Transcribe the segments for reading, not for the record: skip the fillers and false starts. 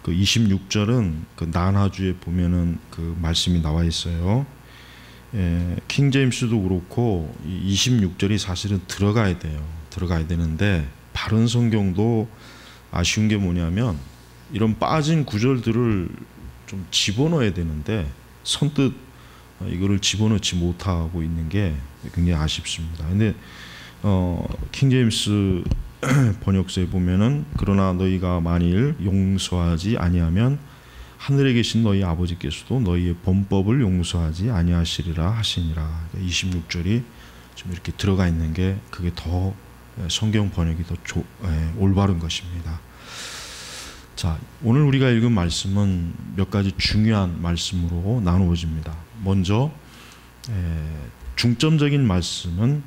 그 26절은 그 난하주에 보면은 그 말씀이 나와 있어요. 킹 제임스도 그렇고 26절이 사실은 들어가야 돼요. 들어가야 되는데 바른 성경도 아쉬운 게 뭐냐면 이런 빠진 구절들을 좀 집어넣어야 되는데 선뜻 이거를 집어넣지 못하고 있는 게 굉장히 아쉽습니다. 근데 킹 제임스 번역서에 보면은 그러나 너희가 만일 용서하지 아니하면 하늘에 계신 너희 아버지께서도 너희의 범법을 용서하지 아니하시리라 하시니라. 26절이 좀 이렇게 들어가 있는 게 그게 더 성경 번역이 더 올바른 것입니다. 자, 오늘 우리가 읽은 말씀은 몇 가지 중요한 말씀으로 나누어집니다. 먼저 중점적인 말씀은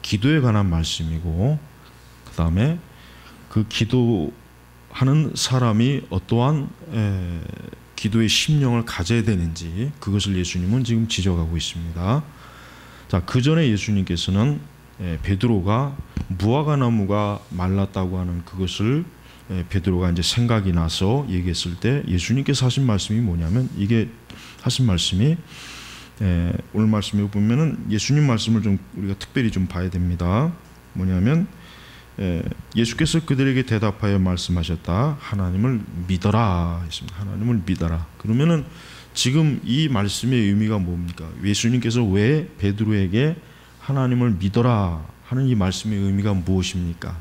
기도에 관한 말씀이고, 그 다음에 그 기도하는 사람이 어떠한 기도의 심령을 가져야 되는지 그것을 예수님은 지금 지적하고 있습니다. 자, 그 전에 예수님께서는 베드로가 무화과나무가 말랐다고 하는 그것을 베드로가 이제 생각이 나서 얘기했을 때 예수님께서 하신 말씀이 뭐냐면, 이게 하신 말씀이 오늘 말씀에 보면은 예수님 말씀을 좀 우리가 특별히 좀 봐야 됩니다. 뭐냐면 예수께서 그들에게 대답하여 말씀하셨다. 하나님을 믿어라 했습니다. 하나님을 믿어라. 그러면은 지금 이 말씀의 의미가 뭡니까? 예수님께서 왜 베드로에게 하나님을 믿어라 하는 이 말씀의 의미가 무엇입니까?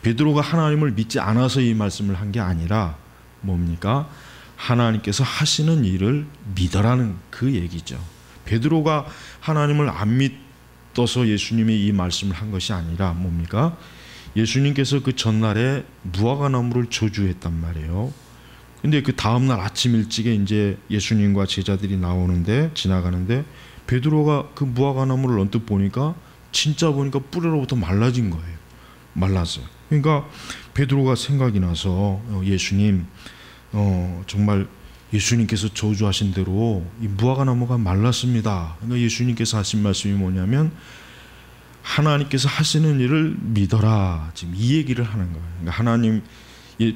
베드로가 하나님을 믿지 않아서 이 말씀을 한 게 아니라 뭡니까? 하나님께서 하시는 일을 믿어라는 그 얘기죠. 베드로가 하나님을 안 믿어서 예수님이 이 말씀을 한 것이 아니라 뭡니까? 예수님께서 그 전날에 무화과나무를 저주했단 말이에요. 근데 그 다음날 아침 일찍에 이제 예수님과 제자들이 지나가는데 베드로가 그 무화과나무를 언뜻 보니까 진짜 보니까 뿌리로부터 말라진 거예요. 말랐어요. 그러니까 베드로가 생각이 나서 예수님, 정말 예수님께서 저주하신 대로 이 무화과나무가 말랐습니다. 그러니까 예수님께서 하신 말씀이 뭐냐면 하나님께서 하시는 일을 믿어라. 지금 이 얘기를 하는 거예요. 그러니까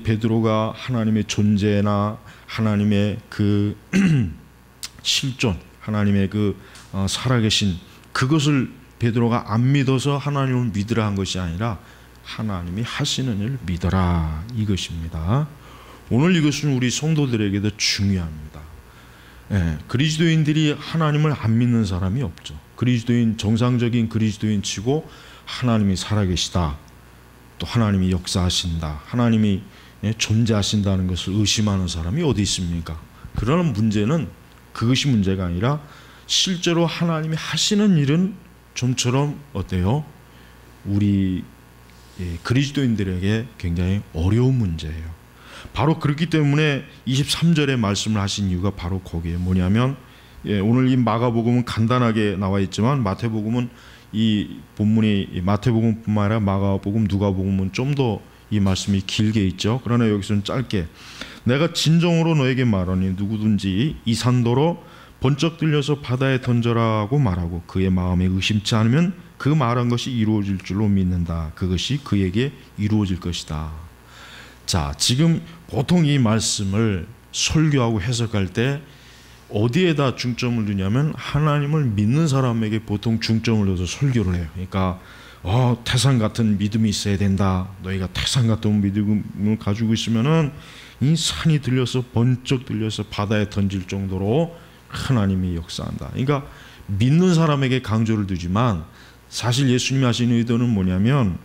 베드로가 하나님의 존재나 하나님의 그 실존, 하나님의 그 살아계신 그것을 베드로가 안 믿어서 하나님을 믿으라 한 것이 아니라 하나님이 하시는 일을 믿어라, 이것입니다. 오늘 이것은 우리 성도들에게도 중요합니다. 그리스도인들이 하나님을 안 믿는 사람이 없죠. 정상적인 그리스도인 치고 하나님이 살아계시다, 또 하나님이 역사하신다, 하나님이 존재하신다는 것을 의심하는 사람이 어디 있습니까? 그러는 문제는 그것이 문제가 아니라 실제로 하나님이 하시는 일은 좀처럼 어때요? 우리 그리스도인들에게 굉장히 어려운 문제예요. 바로 그렇기 때문에 23절에 말씀을 하신 이유가 바로 거기에요. 뭐냐면 오늘 이 마가복음은 간단하게 나와 있지만 마태복음은 이 본문이 마태복음뿐만 아니라 마가복음, 누가복음은 좀 더 이 말씀이 길게 있죠. 그러나 여기서는 짧게, 내가 진정으로 너에게 말하니 누구든지 이 산더러 번쩍 들려서 바다에 던져라고 말하고 그의 마음에 의심치 않으면 그 말한 것이 이루어질 줄로 믿는다. 그것이 그에게 이루어질 것이다. 자, 지금 보통 이 말씀을 설교하고 해석할 때 어디에다 중점을 두냐면 하나님을 믿는 사람에게 보통 중점을 둬서 설교를 해요. 그러니까 태산 같은 믿음이 있어야 된다. 너희가 태산 같은 믿음을 가지고 있으면은 이 산이 들려서 번쩍 들려서 바다에 던질 정도로 하나님이 역사한다. 그러니까 믿는 사람에게 강조를 두지만 사실 예수님이 하신 의도는 뭐냐면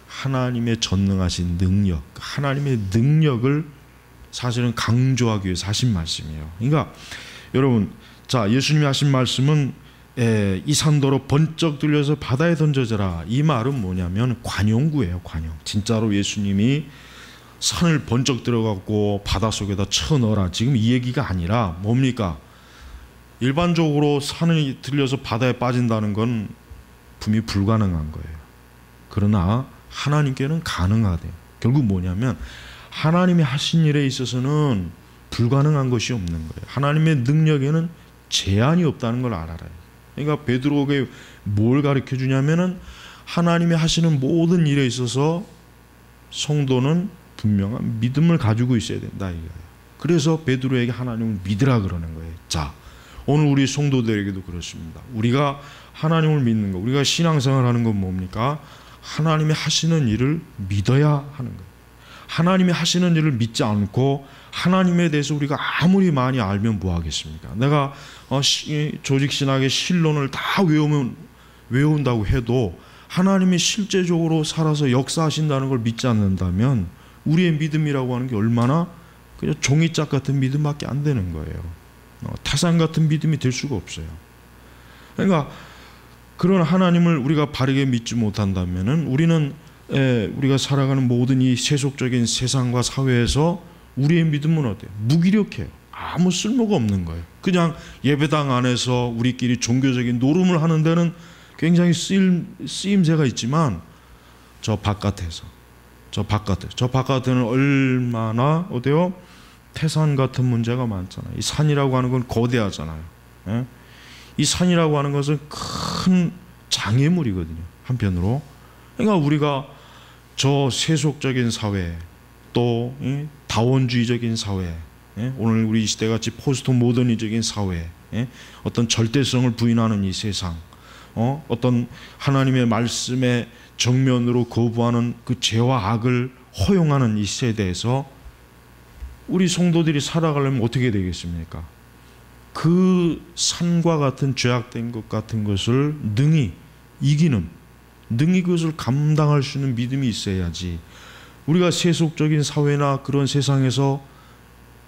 하나님의 전능하신 능력, 하나님의 능력을 사실은 강조하기 위해서 하신 말씀이에요. 그러니까 여러분, 자, 예수님이 하신 말씀은 이 산더러 번쩍 들려서 바다에 던져져라. 이 말은 뭐냐면 관용구예요. 관용. 진짜로 예수님이 산을 번쩍 들어가고 바닷속에다 쳐넣어라, 지금 이 얘기가 아니라 뭡니까? 일반적으로 산이 들려서 바다에 빠진다는 건 분명히 불가능한 거예요. 그러나 하나님께는 가능하대요. 결국 뭐냐면 하나님이 하신 일에 있어서는 불가능한 것이 없는 거예요. 하나님의 능력에는 제한이 없다는 걸 알아요. 그러니까 베드로에게 뭘 가르쳐 주냐면은 하나님이 하시는 모든 일에 있어서 성도는 분명한 믿음을 가지고 있어야 된다 이거예요. 그래서 베드로에게 하나님을 믿으라 그러는 거예요. 자, 오늘 우리 성도들에게도 그렇습니다. 우리가 하나님을 믿는 거, 우리가 신앙생활하는 건 뭡니까? 하나님이 하시는 일을 믿어야 하는 거예요. 하나님이 하시는 일을 믿지 않고 하나님에 대해서 우리가 아무리 많이 알면 뭐 하겠습니까? 내가 조직신학의 실론을 다 외운다고 해도 하나님이 실제적으로 살아서 역사하신다는 걸 믿지 않는다면 우리의 믿음이라고 하는 게 얼마나 그냥 종이짝 같은 믿음밖에 안 되는 거예요. 태산 같은 믿음이 될 수가 없어요. 그러니까 그런 하나님을 우리가 바르게 믿지 못한다면은 우리는 우리가 살아가는 모든 이 세속적인 세상과 사회에서 우리의 믿음은 어때요? 무기력해요. 아무 쓸모가 없는 거예요. 그냥 예배당 안에서 우리끼리 종교적인 노름을 하는 데는 굉장히 쓰임새가 있지만 저 바깥에는 얼마나 어때요? 태산 같은 문제가 많잖아요. 이 산이라고 하는 건 거대하잖아요. 예? 이 산이라고 하는 것은 큰 장애물이거든요. 한편으로. 그러니까 우리가 저 세속적인 사회 또 다원주의적인 사회, 오늘 우리 이 시대같이 포스트 모더니적인 사회, 어떤 절대성을 부인하는 이 세상, 어떤 하나님의 말씀에 정면으로 거부하는 그 죄와 악을 허용하는 이 세대에서 우리 성도들이 살아가려면 어떻게 되겠습니까? 그 산과 같은 죄악된 것 같은 것을 능히 그것을 감당할 수 있는 믿음이 있어야지. 우리가 세속적인 사회나 그런 세상에서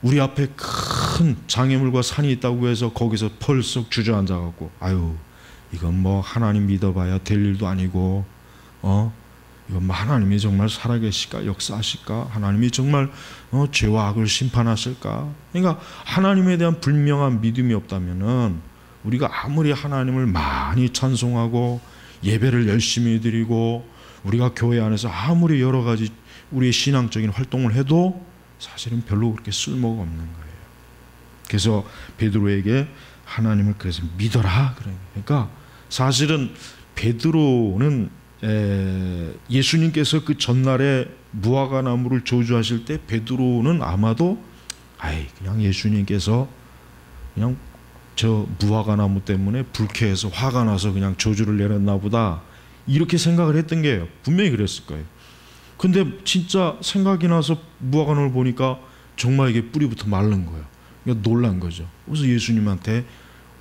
우리 앞에 큰 장애물과 산이 있다고 해서 거기서 펄썩 주저앉아갖고 아유 이건 뭐 하나님 믿어봐야 될 일도 아니고 이건 뭐 하나님이 정말 살아계실까 역사하실까 하나님이 정말 죄와 악을 심판하실까. 그러니까 하나님에 대한 분명한 믿음이 없다면은 우리가 아무리 하나님을 많이 찬송하고 예배를 열심히 드리고 우리가 교회 안에서 아무리 여러 가지 우리의 신앙적인 활동을 해도 사실은 별로 그렇게 쓸모가 없는 거예요. 그래서 베드로에게 하나님을 그래서 믿어라 그러니까 사실은 베드로는 예수님께서 그 전날에 무화과 나무를 저주하실 때 베드로는 아마도 그냥 예수님께서 그냥 저 무화과 나무 때문에 불쾌해서 화가 나서 그냥 저주를 내렸나 보다 이렇게 생각을 했던 게 분명히 그랬을 거예요. 근데 진짜 생각이 나서 무화과 나무를 보니까 정말 이게 뿌리부터 마른 거예요. 그러니까 놀란 거죠. 그래서 예수님한테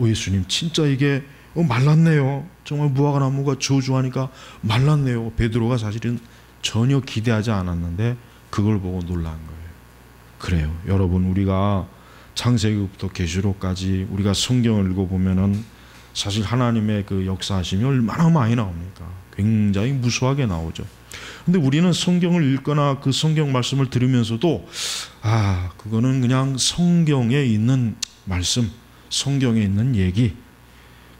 예수님 진짜 이게 말랐네요. 정말 무화과 나무가 저주하니까 말랐네요. 베드로가 사실은 전혀 기대하지 않았는데 그걸 보고 놀란 거예요. 그래요. 여러분 우리가 창세기부터 계시록까지 우리가 성경을 읽어보면은 사실 하나님의 그 역사하심이 얼마나 많이 나옵니까? 굉장히 무수하게 나오죠. 근데 우리는 성경을 읽거나 그 성경 말씀을 들으면서도 그거는 그냥 성경에 있는 말씀, 성경에 있는 얘기,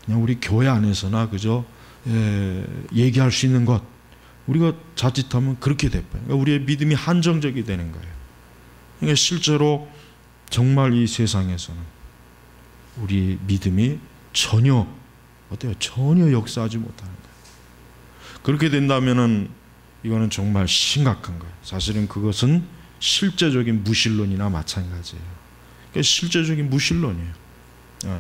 그냥 우리 교회 안에서나 그저 얘기할 수 있는 것, 우리가 자칫하면 그렇게 돼요. 그러니까 우리의 믿음이 한정적이 되는 거예요. 그러니까 실제로 정말 이 세상에서는 우리 믿음이 전혀 역사하지 못하는 거예요. 그렇게 된다면은 이거는 정말 심각한 거예요. 사실은 그것은 실제적인 무신론이나 마찬가지예요. 그러니까 실제적인 무신론이에요.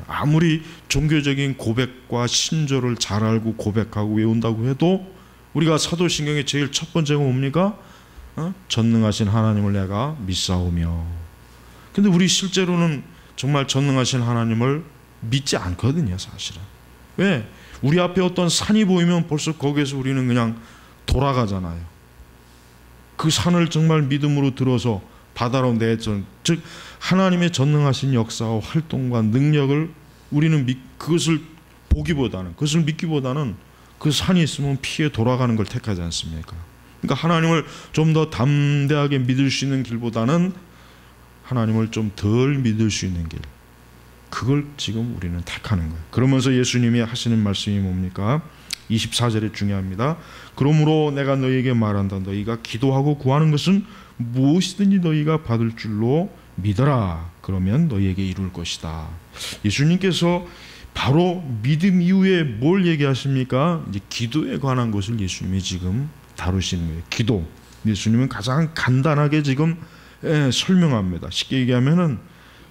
아무리 종교적인 고백과 신조를 잘 알고 고백하고 외운다고 해도 우리가 사도신경의 제일 첫 번째가 뭡니까? 전능하신 하나님을 내가 믿사오며. 근데 우리 실제로는 정말 전능하신 하나님을 믿지 않거든요, 사실은. 왜? 우리 앞에 어떤 산이 보이면 벌써 거기에서 우리는 그냥 돌아가잖아요. 그 산을 정말 믿음으로 들어서 바다로 내전, 즉 하나님의 전능하신 역사와 활동과 능력을 우리는 그것을 보기보다는, 그것을 믿기보다는 그 산이 있으면 피해 돌아가는 걸 택하지 않습니까? 그러니까 하나님을 좀 더 담대하게 믿을 수 있는 길보다는 하나님을 좀 덜 믿을 수 있는 길, 그걸 지금 우리는 택하는 거예요. 그러면서 예수님이 하시는 말씀이 뭡니까? 24절에 중요합니다. 그러므로 내가 너희에게 말한다. 너희가 기도하고 구하는 것은 무엇이든지 너희가 받을 줄로 믿어라. 그러면 너희에게 이룰 것이다. 예수님께서 바로 믿음 이후에 뭘 얘기하십니까? 이제 기도에 관한 것을 예수님이 지금 다루시는 거예요. 기도. 예수님은 가장 간단하게 지금 설명합니다. 쉽게 얘기하면은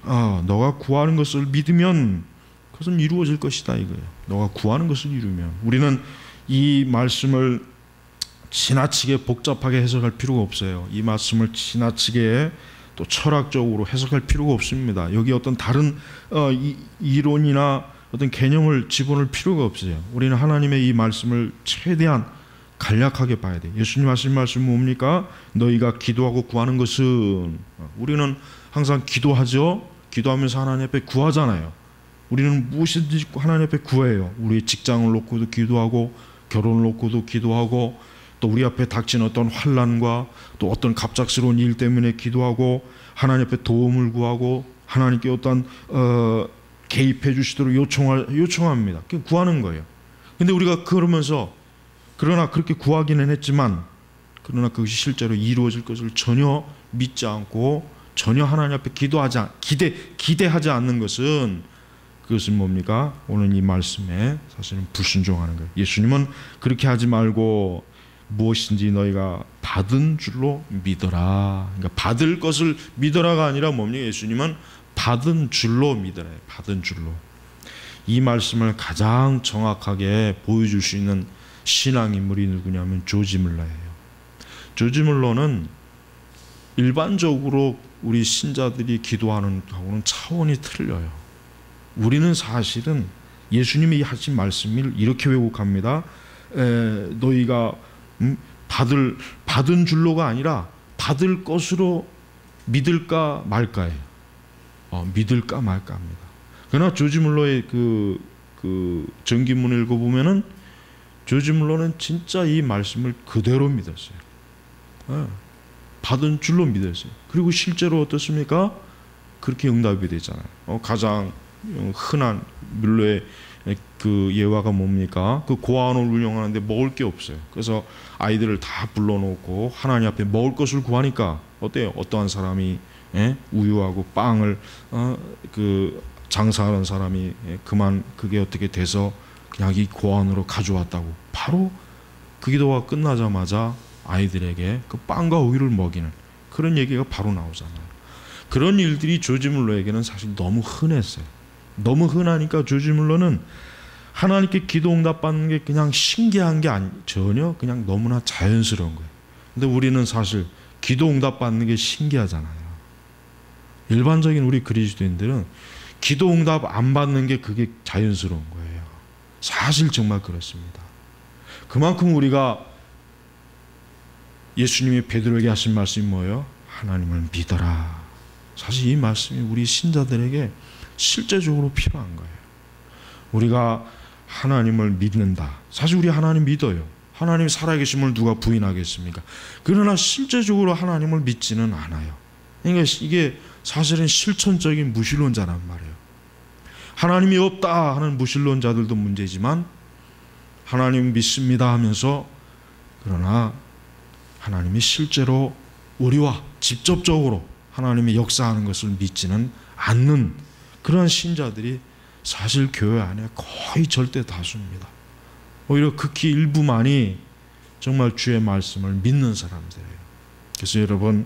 너가 구하는 것을 믿으면 그것은 이루어질 것이다 이거예요. 너가 구하는 것을 이루면. 우리는 이 말씀을 지나치게 복잡하게 해석할 필요가 없어요. 이 말씀을 지나치게 또 철학적으로 해석할 필요가 없습니다. 여기 어떤 다른 이론이나 어떤 개념을 집어넣을 필요가 없어요. 우리는 하나님의 이 말씀을 최대한 간략하게 봐야 돼요. 예수님 하신 말씀 뭡니까? 너희가 기도하고 구하는 것은, 우리는 항상 기도하죠. 기도하면서 하나님 앞에 구하잖아요. 우리는 무엇이든지 하나님 앞에 구해요. 우리의 직장을 놓고도 기도하고, 결혼을 놓고도 기도하고, 또 우리 앞에 닥친 어떤 환난과 또 어떤 갑작스러운 일 때문에 기도하고, 하나님 앞에 도움을 구하고, 하나님께 어떤 개입해 주시도록 요청합니다. 구하는 거예요. 근데 우리가 그러나 그렇게 구하기는 했지만, 그러나 그것이 실제로 이루어질 것을 전혀 믿지 않고 전혀 하나님 앞에 기대하지 않는 것은, 그것은 뭡니까? 오늘 이 말씀에 사실은 불순종하는 거예요. 예수님은 그렇게 하지 말고 무엇인지 너희가 받은 줄로 믿어라. 그러니까 받을 것을 믿어라가 아니라 뭡니까? 예수님은 받은 줄로 믿어라. 받은 줄로. 이 말씀을 가장 정확하게 보여줄 수 있는 신앙인물이 누구냐면 조지 물러예요. 조지 물러는 일반적으로 우리 신자들이 기도하는 하고는 차원이 틀려요. 우리는 사실은 예수님이 하신 말씀을 이렇게 왜곡합니다. 너희가 받은 줄로가 아니라 받을 것으로 믿을까 말까예요. 믿을까 말까 합니다. 그러나 조지 물러의 그 전기문을 읽어보면은 조지 물러는 진짜 이 말씀을 그대로 믿었어요. 받은 줄로 믿었어요. 그리고 실제로 어떻습니까? 그렇게 응답이 되잖아요. 가장 흔한 물러의 그 예화가 뭡니까? 그 고아원을 운영하는데 먹을 게 없어요. 그래서 아이들을 다 불러놓고 하나님 앞에 먹을 것을 구하니까 어때요? 어떠한 사람이 우유하고 빵을 그 장사하는 사람이 그만 그게 어떻게 돼서 그냥 이 고아원으로 가져왔다고 바로 그 기도가 끝나자마자 아이들에게 그 빵과 우유를 먹이는 그런 얘기가 바로 나오잖아요. 그런 일들이 조지 물러에게는 사실 너무 흔했어요. 너무 흔하니까 조지 물러는 하나님께 기도 응답 받는 게 그냥 신기한 게 전혀 그냥 너무나 자연스러운 거예요. 근데 우리는 사실 기도 응답 받는 게 신기하잖아요. 일반적인 우리 그리스도인들은 기도 응답 안 받는 게 그게 자연스러운 거예요. 사실 정말 그렇습니다. 그만큼 우리가 예수님이 베드로에게 하신 말씀이 뭐예요? 하나님을 믿어라. 사실 이 말씀이 우리 신자들에게 실제적으로 필요한 거예요. 우리가 하나님을 믿는다. 사실 우리 하나님 믿어요. 하나님 살아계심을 누가 부인하겠습니까? 그러나 실제적으로 하나님을 믿지는 않아요. 그러니까 이게 사실은 실천적인 무신론자란 말이에요. 하나님이 없다 하는 무신론자들도 문제지만 하나님 믿습니다 하면서 그러나 하나님이 실제로 우리와 직접적으로 하나님의 역사하는 것을 믿지는 않는 그런 신자들이 사실 교회 안에 거의 절대 다수입니다. 오히려 극히 일부만이 정말 주의 말씀을 믿는 사람들이에요. 그래서 여러분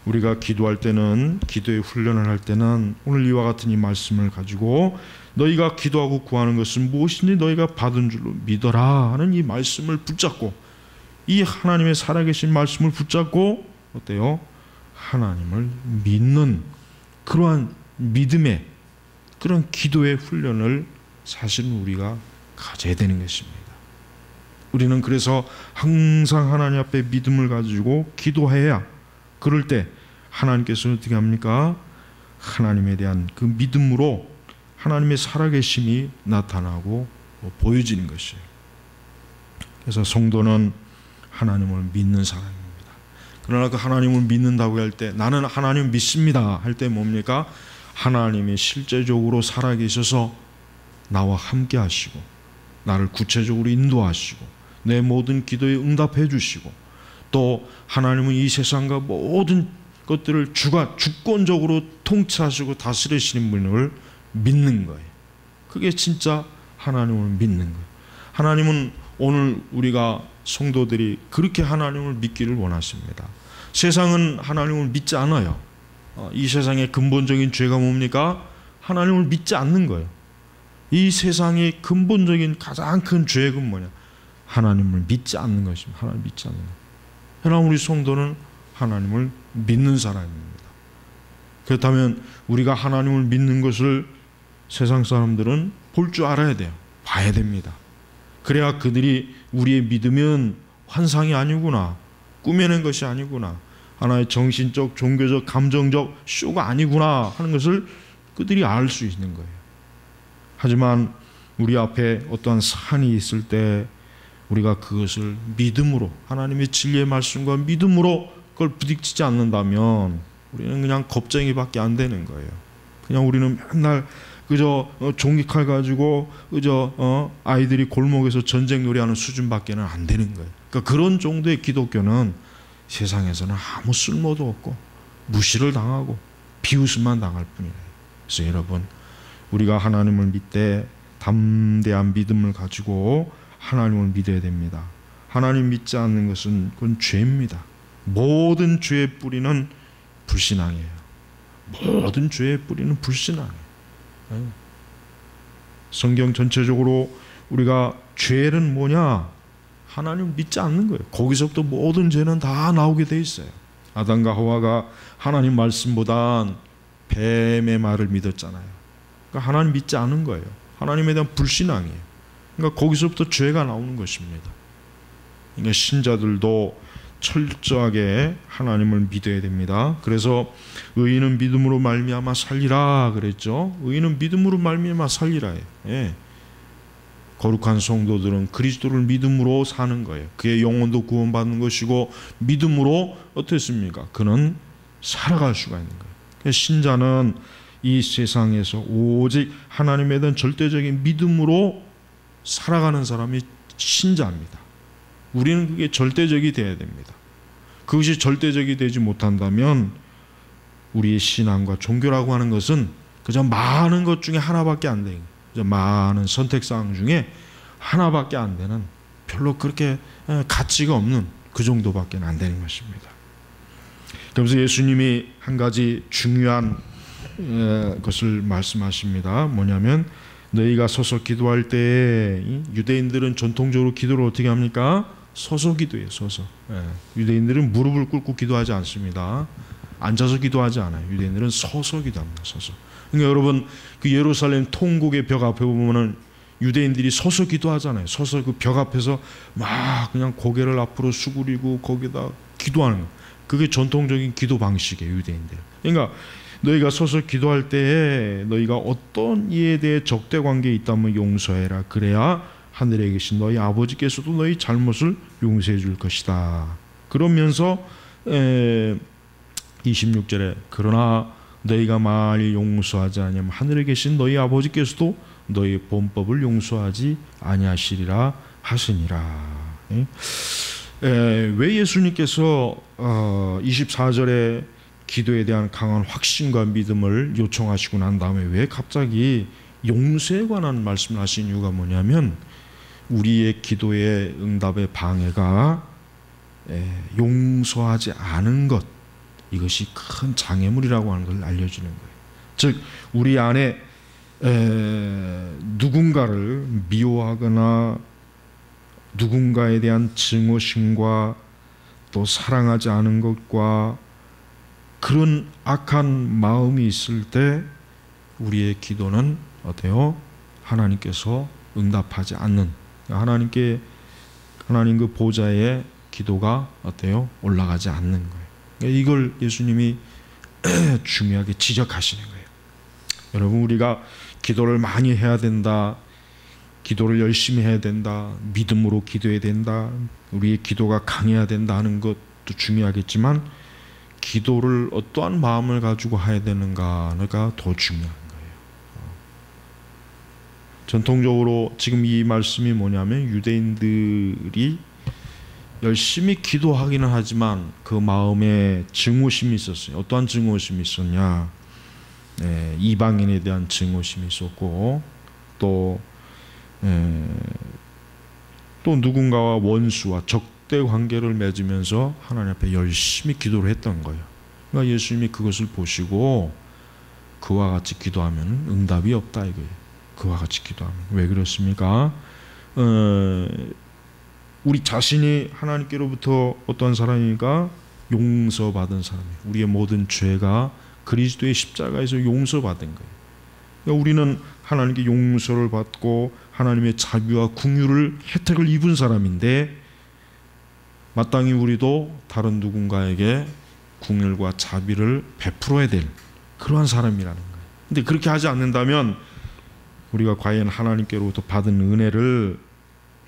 우리가 기도할 때는 기도의 훈련을 할 때는 오늘 이와 같은 이 말씀을 가지고 너희가 기도하고 구하는 것은 무엇인지 너희가 받은 줄로 믿어라 하는 이 말씀을 붙잡고 이 하나님의 살아계신 말씀을 붙잡고 어때요? 하나님을 믿는 그러한 믿음의 그런 기도의 훈련을 사실은 우리가 가져야 되는 것입니다. 우리는 그래서 항상 하나님 앞에 믿음을 가지고 기도해야 그럴 때 하나님께서 어떻게 합니까? 하나님에 대한 그 믿음으로 하나님의 살아계심이 나타나고 보여지는 것이에요. 그래서 성도는 하나님을 믿는 사람입니다. 그러나 그 하나님을 믿는다고 할 때 나는 하나님 믿습니다 할 때 뭡니까? 하나님이 실제적으로 살아계셔서 나와 함께 하시고 나를 구체적으로 인도하시고 내 모든 기도에 응답해 주시고 또 하나님은 이 세상과 모든 것들을 주권적으로 통치하시고 다스리시는 분을 믿는 거예요. 그게 진짜 하나님을 믿는 거예요. 하나님은 오늘 우리가 성도들이 그렇게 하나님을 믿기를 원하십니다. 세상은 하나님을 믿지 않아요. 이 세상의 근본적인 죄가 뭡니까? 하나님을 믿지 않는 거예요. 이 세상의 근본적인 가장 큰 죄는 뭐냐? 하나님을 믿지 않는 것입니다. 하나님을 믿지 않는 것. 그러나 우리 성도는 하나님을 믿는 사람입니다. 그렇다면 우리가 하나님을 믿는 것을 세상 사람들은 볼 줄 알아야 돼요. 봐야 됩니다. 그래야 그들이 우리의 믿음은 환상이 아니구나, 꾸며낸 것이 아니구나, 하나의 정신적, 종교적, 감정적 쇼가 아니구나 하는 것을 그들이 알 수 있는 거예요. 하지만 우리 앞에 어떠한 산이 있을 때 우리가 그것을 믿음으로, 하나님의 진리의 말씀과 믿음으로 그걸 부딪히지 않는다면 우리는 그냥 겁쟁이밖에 안 되는 거예요. 그냥 우리는 맨날 그저 종이칼 가지고 그저 아이들이 골목에서 전쟁 놀이하는 수준밖에는 안 되는 거예요. 그러니까 그런 정도의 기독교는 세상에서는 아무 쓸모도 없고 무시를 당하고 비웃음만 당할 뿐이에요. 그래서 여러분, 우리가 하나님을 믿되 담대한 믿음을 가지고 하나님을 믿어야 됩니다. 하나님 믿지 않는 것은 그건 죄입니다. 모든 죄의 뿌리는 불신앙이에요. 모든 죄의 뿌리는 불신앙이에요. 성경 전체적으로 우리가 죄는 뭐냐? 하나님을 믿지 않는 거예요. 거기서부터 모든 죄는 다 나오게 돼 있어요. 아담과 하와가 하나님 말씀보단 뱀의 말을 믿었잖아요. 그러니까 하나님 믿지 않은 거예요. 하나님에 대한 불신앙이에요. 그러니까 거기서부터 죄가 나오는 것입니다. 그러니까 신자들도 철저하게 하나님을 믿어야 됩니다. 그래서 의인은 믿음으로 말미암아 살리라 그랬죠. 의인은 믿음으로 말미암아 살리라. 예. 거룩한 성도들은 그리스도를 믿음으로 사는 거예요. 그의 영혼도 구원받는 것이고 믿음으로 어떻습니까? 그는 살아갈 수가 있는 거예요. 그래서 신자는 이 세상에서 오직 하나님에 대한 절대적인 믿음으로 살아가는 사람이 신자입니다. 우리는 그게 절대적이 되어야 됩니다. 그것이 절대적이 되지 못한다면 우리의 신앙과 종교라고 하는 것은 그저 많은 것 중에 하나밖에 안 되는, 그저 많은 선택사항 중에 하나밖에 안 되는, 별로 그렇게 가치가 없는 그 정도밖에 안 되는 것입니다. 그래서 예수님이 한 가지 중요한 것을 말씀하십니다. 뭐냐면 너희가 서서 기도할 때, 유대인들은 전통적으로 기도를 어떻게 합니까? 서서 기도해요. 서서. 유대인들은 무릎을 꿇고 기도하지 않습니다. 앉아서 기도하지 않아요. 유대인들은 서서 기도합니다. 서서. 그러니까 여러분, 그 예루살렘 통곡의 벽 앞에 보면은 유대인들이 서서 기도하잖아요. 서서 그 벽 앞에서 막 그냥 고개를 앞으로 수그리고 거기다 기도하는 거예요. 그게 전통적인 기도 방식이에요. 유대인들. 그러니까 너희가 서서 기도할 때에 너희가 어떤 이에 대해 적대 관계에 있다면 용서해라. 그래야 하늘에 계신 너희 아버지께서도 너희 잘못을 용서해 줄 것이다. 그러면서 26절에 그러나 너희가 만일 용서하지 아니하면 하늘에 계신 너희 아버지께서도 너희 본법을 용서하지 아니하시리라 하시니라. 왜 예수님께서 24절에 기도에 대한 강한 확신과 믿음을 요청하시고 난 다음에 왜 갑자기 용서에 관한 말씀을 하신 이유가 뭐냐면 우리의 기도의 응답의 방해가 용서하지 않은 것, 이것이 큰 장애물이라고 하는 걸 알려주는 거예요. 즉 우리 안에 누군가를 미워하거나 누군가에 대한 증오심과 또 사랑하지 않은 것과 그런 악한 마음이 있을 때 우리의 기도는 어때요? 하나님께서 응답하지 않는, 하나님 그 보좌에 기도가 어때요? 올라가지 않는 거예요. 이걸 예수님이 중요하게 지적하시는 거예요. 여러분, 우리가 기도를 많이 해야 된다, 기도를 열심히 해야 된다, 믿음으로 기도해야 된다, 우리의 기도가 강해야 된다 하는 것도 중요하겠지만 기도를 어떠한 마음을 가지고 해야 되는가가 더 중요한 거예요. 전통적으로 지금 이 말씀이 뭐냐면 유대인들이 열심히 기도하기는 하지만 그 마음에 증오심이 있었어요. 어떠한 증오심이 있었냐? 이방인에 대한 증오심이 있었고 또 또 누군가와 원수와 적대 관계를 맺으면서 하나님 앞에 열심히 기도를 했던 거예요. 그러니까 예수님이 그것을 보시고 그와 같이 기도하면 응답이 없다 이거예요. 그와 같이 기도하면. 왜 그렇습니까? 우리 자신이 하나님께로부터 어떤 사람이니까 용서받은 사람이에요. 우리의 모든 죄가 그리스도의 십자가에서 용서받은 거예요. 그러니까 우리는 하나님께 용서를 받고 하나님의 자비와 긍휼을 혜택을 입은 사람인데 마땅히 우리도 다른 누군가에게 긍휼과 자비를 베풀어야 될 그러한 사람이라는 거예요. 근데 그렇게 하지 않는다면 우리가 과연 하나님께로부터 받은 은혜를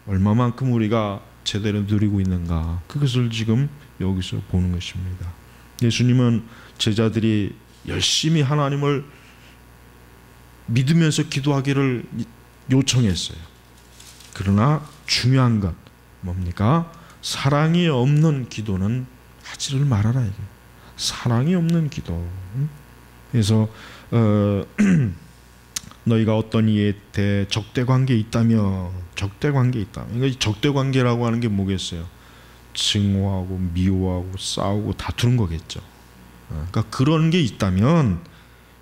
얼마만큼 우리가 제대로 누리고 있는가, 그것을 지금 여기서 보는 것입니다. 예수님은 제자들이 열심히 하나님을 믿으면서 기도하기를 요청했어요. 그러나 중요한 것 뭡니까? 사랑이 없는 기도는 하지를 말아라 이게. 사랑이 없는 기도. 그래서 너희가 어떤 이에 대해 적대관계에 있다면, 적대관계에 있다면, 그러니까 적대관계라고 하는 게 뭐겠어요? 증오하고 미워하고 싸우고 다투는 거겠죠. 그러니까 그런 게 있다면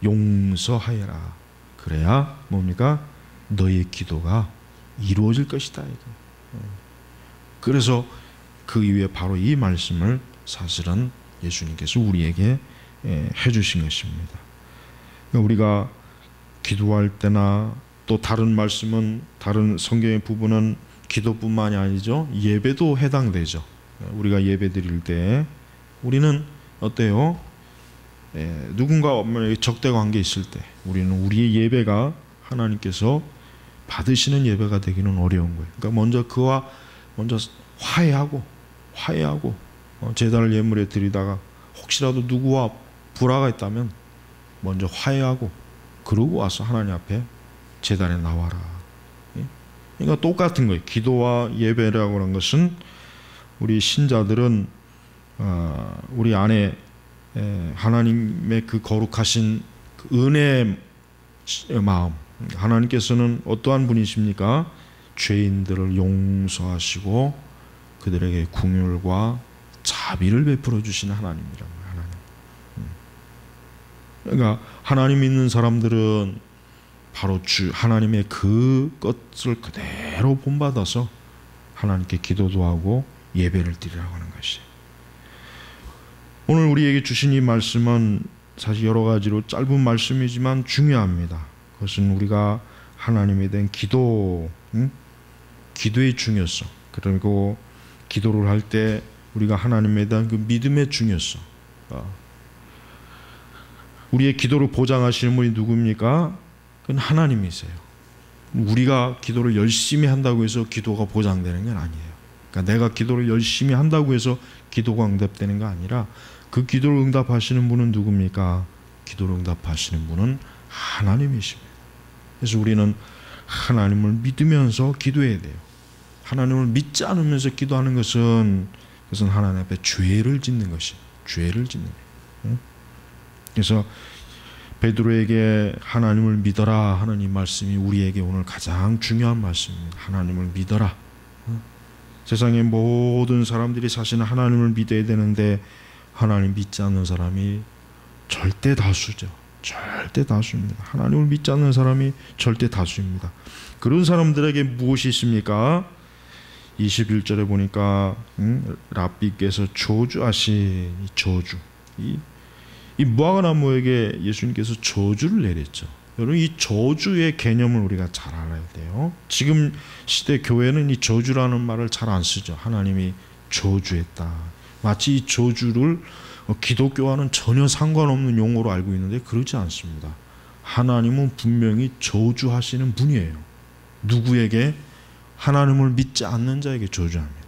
용서하여라. 그래야 뭡니까? 너의 기도가 이루어질 것이다. 그래서 그 이후에 바로 이 말씀을 사실은 예수님께서 우리에게 해주신 것입니다. 우리가 기도할 때나 또 다른 말씀은, 다른 성경의 부분은 기도뿐만이 아니죠. 예배도 해당되죠. 우리가 예배 드릴 때 우리는 어때요? 누군가와 적대관계 있을 때 우리는 우리의 예배가 하나님께서 받으시는 예배가 되기는 어려운 거예요. 그러니까 먼저 그와 먼저 화해하고 제단을 예물에 드리다가 혹시라도 누구와 불화가 있다면 먼저 화해하고 그러고 와서 하나님 앞에 제단에 나와라. 그러니까 똑같은 거예요. 기도와 예배라고 하는 것은 우리 신자들은 우리 안에 하나님의 그 거룩하신 그 은혜의 마음, 하나님께서는 어떠한 분이십니까? 죄인들을 용서하시고 그들에게 긍휼과 자비를 베풀어 주시는 하나님이란 거예요. 그러니까 하나님 믿는 사람들은 바로 하나님의 그 것을 그대로 본받아서 하나님께 기도도 하고 예배를 드리라고 하는 것이에요. 오늘 우리에게 주신 이 말씀은 사실 여러 가지로 짧은 말씀이지만 중요합니다. 그것은 우리가 하나님에 대한 기도의 중요성, 그리고 기도를 할 때 우리가 하나님에 대한 그 믿음의 중요성. 우리의 기도를 보장하시는 분이 누굽니까? 그건 하나님이세요. 우리가 기도를 열심히 한다고 해서 기도가 보장되는 건 아니에요. 그러니까 내가 기도를 열심히 한다고 해서 기도가 응답되는 거 아니라 그 기도를 응답하시는 분은 누굽니까? 기도를 응답하시는 분은 하나님이십니다. 그래서 우리는 하나님을 믿으면서 기도해야 돼요. 하나님을 믿지 않으면서 기도하는 것은 하나님 앞에 죄를 짓는 것이, 죄를 짓는 거예요. 그래서 베드로에게 하나님을 믿어라 하는 이 말씀이 우리에게 오늘 가장 중요한 말씀입니다. 하나님을 믿어라. 세상의 모든 사람들이 사실은 하나님을 믿어야 되는데 하나님 믿지 않는 사람이 절대 다수죠. 절대 다수입니다. 하나님을 믿지 않는 사람이 절대 다수입니다. 그런 사람들에게 무엇이 있습니까? 21절에 보니까 랍비께서 저주하신 이 저주, 이 무화과 나무에게 예수님께서 저주를 내렸죠. 여러분, 이 저주의 개념을 우리가 잘 알아야 돼요. 지금 시대 교회는 이 저주라는 말을 잘 안 쓰죠. 하나님이 저주했다. 마치 이 저주를 기독교와는 전혀 상관없는 용어로 알고 있는데 그렇지 않습니다. 하나님은 분명히 저주하시는 분이에요. 누구에게? 하나님을 믿지 않는 자에게 저주합니다.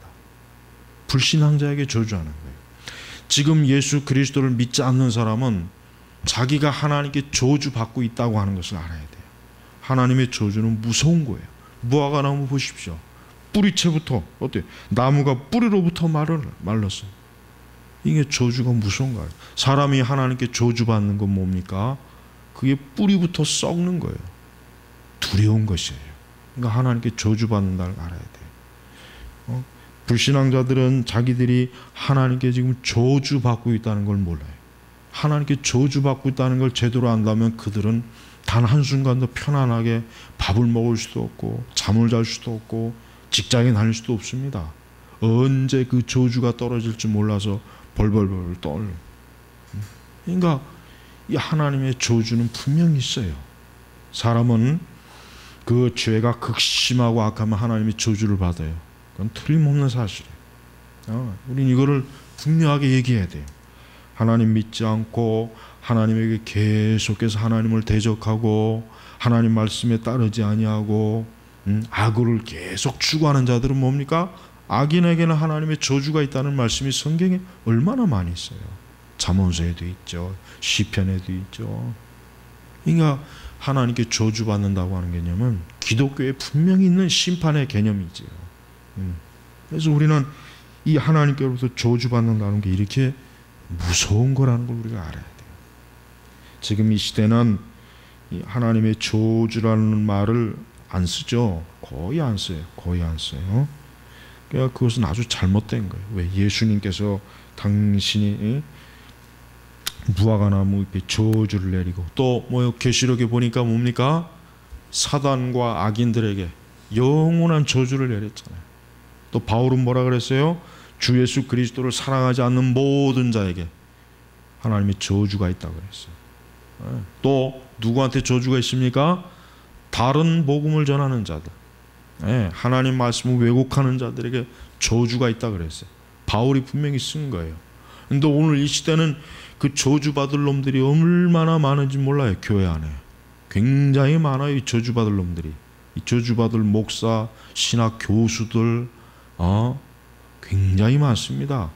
불신앙자에게 저주하는 거예요. 지금 예수 그리스도를 믿지 않는 사람은 자기가 하나님께 저주받고 있다고 하는 것을 알아야 돼요. 하나님의 저주는 무서운 거예요. 무화과 나무 보십시오. 뿌리채부터 어때요? 나무가 뿌리로부터 말랐어요. 이게 저주가 무서운 거예요. 사람이 하나님께 저주받는 건 뭡니까? 그게 뿌리부터 썩는 거예요. 두려운 것이에요. 그러니까 하나님께 저주받는다는 걸 알아야 돼요. 불신앙자들은 자기들이 하나님께 지금 저주받고 있다는 걸 몰라요. 하나님께 저주받고 있다는 걸 제대로 안다면 그들은 단 한순간도 편안하게 밥을 먹을 수도 없고 잠을 잘 수도 없고 직장에 다닐 수도 없습니다. 언제 그 저주가 떨어질지 몰라서 벌벌벌 떨. 그러니까 이 하나님의 저주는 분명히 있어요. 사람은 그 죄가 극심하고 악하면 하나님의 저주를 받아요. 그건 틀림없는 사실이에요. 우린 이거를 분명하게 얘기해야 돼요. 하나님 믿지 않고 하나님에게 계속해서 하나님을 대적하고 하나님 말씀에 따르지 아니하고 악을 계속 추구하는 자들은 뭡니까? 악인에게는 하나님의 저주가 있다는 말씀이 성경에 얼마나 많이 있어요. 잠언서에도 있죠. 시편에도 있죠. 그러니까 하나님께 저주받는다고 하는 개념은 기독교에 분명히 있는 심판의 개념이죠. 그래서 우리는 이 하나님께로부터 저주받는다는 게 이렇게 무서운 거라는 걸 우리가 알아야 돼요. 지금 이 시대는 이 하나님의 저주라는 말을 안 쓰죠. 거의 안 써요. 거의 안 써요. 그러니까 그것은 아주 잘못된 거예요. 왜? 예수님께서 당신이 무화과나무 잎에 저주를 내리고 또 계시록에 보니까 뭡니까? 사단과 악인들에게 영원한 저주를 내렸잖아요. 또 바울은 뭐라 그랬어요? 주 예수 그리스도를 사랑하지 않는 모든 자에게 하나님의 저주가 있다고 그랬어요. 또 누구한테 저주가 있습니까? 다른 복음을 전하는 자들, 하나님 말씀을 왜곡하는 자들에게 저주가 있다고 그랬어요. 바울이 분명히 쓴 거예요. 근데 오늘 이 시대는 그 저주받을 놈들이 얼마나 많은지 몰라요. 교회 안에 굉장히 많아요. 이 저주받을 놈들이. 이 저주받을 목사, 신학 교수들 굉장히 많습니다.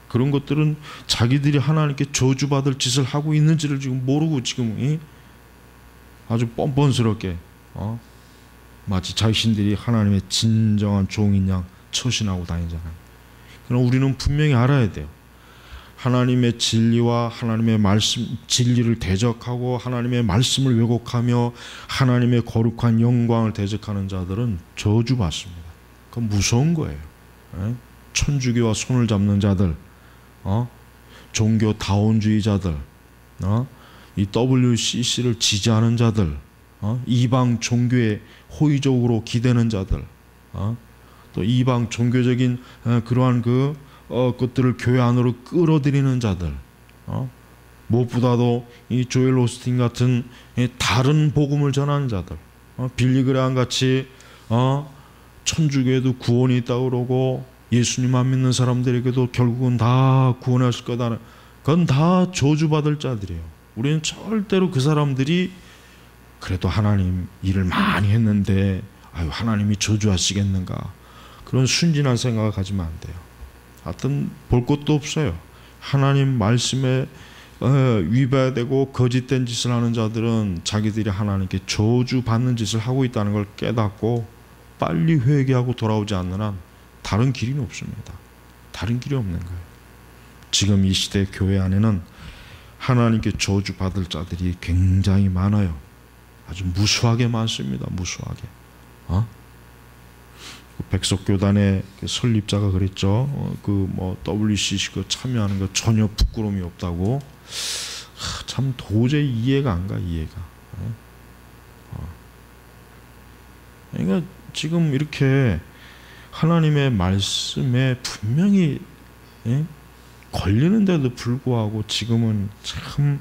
그런 것들은 자기들이 하나님께 저주받을 짓을 하고 있는지를 지금 모르고 지금 아주 뻔뻔스럽게 마치 자신들이 하나님의 진정한 종인 양 처신하고 다니잖아요. 그럼 우리는 분명히 알아야 돼요. 하나님의 진리와 하나님의 말씀, 진리를 대적하고 하나님의 말씀을 왜곡하며 하나님의 거룩한 영광을 대적하는 자들은 저주받습니다. 그건 무서운 거예요. 천주교와 손을 잡는 자들, 종교 다원주의자들, 이 WCC를 지지하는 자들, 이방 종교에 호의적으로 기대는 자들, 또 이방 종교적인 그러한 것들을 교회 안으로 끌어들이는 자들, 무엇보다도 이 조엘 오스틴 같은 다른 복음을 전하는 자들, 빌리 그레함 같이 천주교에도 구원이 있다고 그러고 예수님 안 믿는 사람들에게도 결국은 다 구원했을 거다. 그건 다 저주받을 자들이에요. 우리는 절대로 그 사람들이 그래도 하나님 일을 많이 했는데 하나님이 저주하시겠는가, 그런 순진한 생각을 가지면 안 돼요. 하여튼 볼 것도 없어요. 하나님 말씀에 위배되고 거짓된 짓을 하는 자들은 자기들이 하나님께 저주받는 짓을 하고 있다는 걸 깨닫고 빨리 회개하고 돌아오지 않는 한 다른 길이 없습니다. 다른 길이 없는 거예요. 지금 이 시대 교회 안에는 하나님께 저주받을 자들이 굉장히 많아요. 아주 무수하게 많습니다. 무수하게. 백석교단의 설립자가 그랬죠. WCC 참여하는 거 전혀 부끄러움이 없다고. 참 도저히 이해가 안 가. 이해가. 그러니까 지금 이렇게 하나님의 말씀에 분명히 걸리는데도 불구하고 지금은 참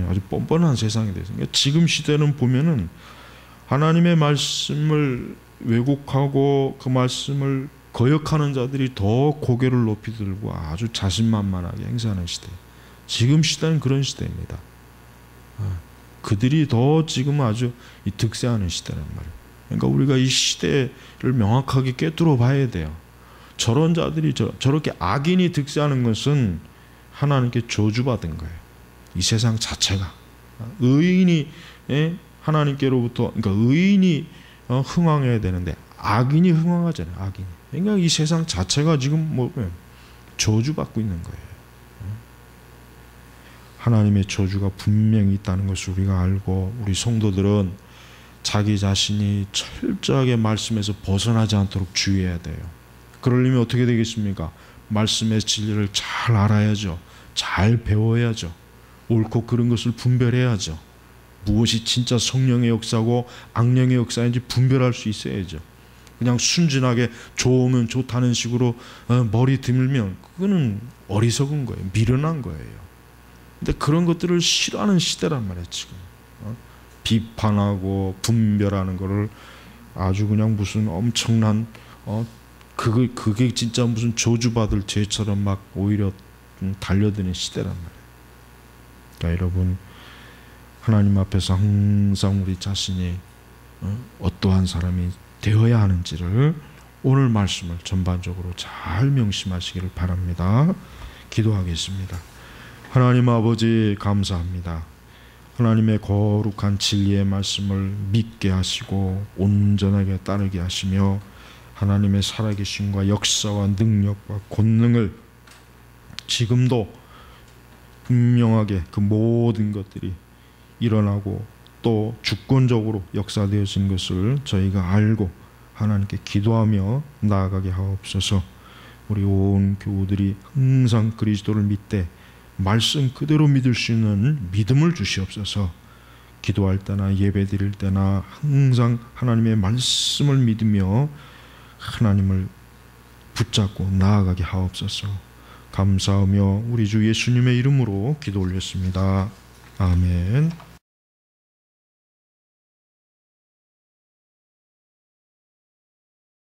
아주 뻔뻔한 세상이 됐어요. 그러니까 지금 시대는 보면은 하나님의 말씀을 왜곡하고 그 말씀을 거역하는 자들이 더 고개를 높이 들고 아주 자신만만하게 행사하는 시대. 지금 시대는 그런 시대입니다. 그들이 더 지금 아주 득세하는 시대란 말이에요. 그러니까 우리가 이 시대를 명확하게 꿰뚫어 봐야 돼요. 저런 자들이 저렇게 악인이 득세하는 것은 하나님께 저주받은 거예요. 이 세상 자체가. 의인이 하나님께로부터, 그러니까 의인이 흥왕해야 되는데 악인이 흥왕하잖아요. 악인이. 그러니까 이 세상 자체가 지금 저주받고 있는 거예요. 하나님의 저주가 분명히 있다는 것을 우리가 알고, 우리 성도들은 자기 자신이 철저하게 말씀에서 벗어나지 않도록 주의해야 돼요. 그러려면 어떻게 되겠습니까? 말씀의 진리를 잘 알아야죠. 잘 배워야죠. 옳고 그른 것을 분별해야죠. 무엇이 진짜 성령의 역사고 악령의 역사인지 분별할 수 있어야죠. 그냥 순진하게 좋으면 좋다는 식으로 머리 들면 그거는 어리석은 거예요. 미련한 거예요. 근데 그런 것들을 싫어하는 시대란 말이에요. 지금 비판하고 분별하는 거를 아주 그냥 무슨 엄청난 그게 진짜 무슨 저주받을 죄처럼 막 오히려 달려드는 시대란 말이에요. 그러니까 여러분, 하나님 앞에서 항상 우리 자신이 어떠한 사람이 되어야 하는지를 오늘 말씀을 전반적으로 잘 명심하시기를 바랍니다. 기도하겠습니다. 하나님 아버지, 감사합니다. 하나님의 거룩한 진리의 말씀을 믿게 하시고 온전하게 따르게 하시며 하나님의 살아계심과 역사와 능력과 권능을 지금도 분명하게 그 모든 것들이 일어나고 또 주권적으로 역사되어진 것을 저희가 알고 하나님께 기도하며 나아가게 하옵소서. 우리 온 교우들이 항상 그리스도를 믿되 말씀 그대로 믿을 수 있는 믿음을 주시옵소서. 기도할 때나 예배 드릴 때나 항상 하나님의 말씀을 믿으며 하나님을 붙잡고 나아가게 하옵소서. 감사하며 우리 주 예수님의 이름으로 기도 올렸습니다. 아멘.